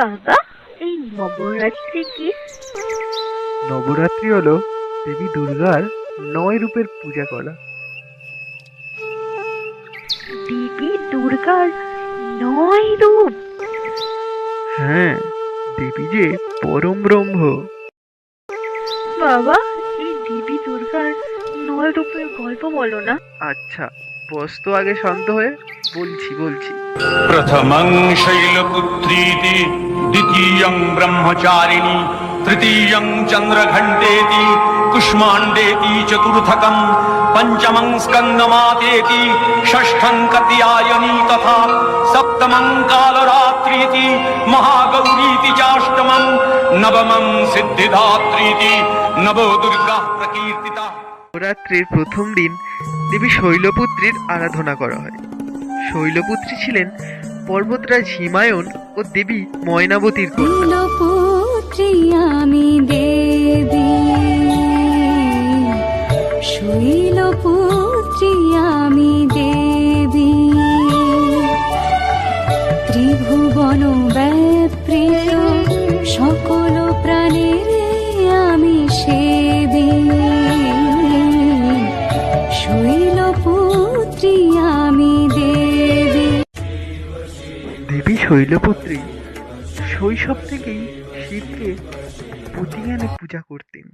বাবা, এই নবরাত্রি কি? নবরাত্রি হলো দেবী দুর্গার 9 রূপের পূজা করা। দেবী দুর্গার 9 রূপ? হ্যাঁ, দেবী যে পরম ব্রহ্ম। বাবা, এই দেবী দুর্গার 9 রূপের গল্প বলো না। আচ্ছা, বস তো আগে শান্ত হয়ে, বলছি। प्रथमं शैलपुत्रीति, द्वितीयं ब्रह्मचारिणी, तृतीयं चन्द्रघण्टेति, कुष्माण्डेति चतुर्थकं, पञ्चमं स्कन्दमातेति, षष्ठं कात्यायनी तथा सप्तमं कालरात्रीति, महागौरीति चाष्टमं, नवमं सिद्धिदात्रीति, नवो दुर्गा प्रकीर्तिता। নবরাত্রির প্রথম দিন দেবী শৈলপুত্রীর আরাধনা করা হয়। শৈলপুত্রী ছিলেন পর্বতরাজ হিমায়ন ও দেবী ময়নাবতীর কন্যা। শৈলপুত্রী আমি দেবী, শৈলপুত্রী আমি দেবী, ত্রিভুবন ব্যাপৃত সকল প্রাণের আমি সেবী, শৈলপুত্রী আমি দেবী। দেবী শৈলপুত্রী শৈশব থেকেই শিবকে প্রতিজ্ঞানে পূজা করতেন।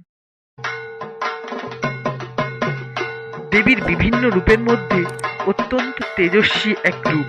দেবীর বিভিন্ন রূপের মধ্যে অত্যন্ত তেজস্বী এক রূপ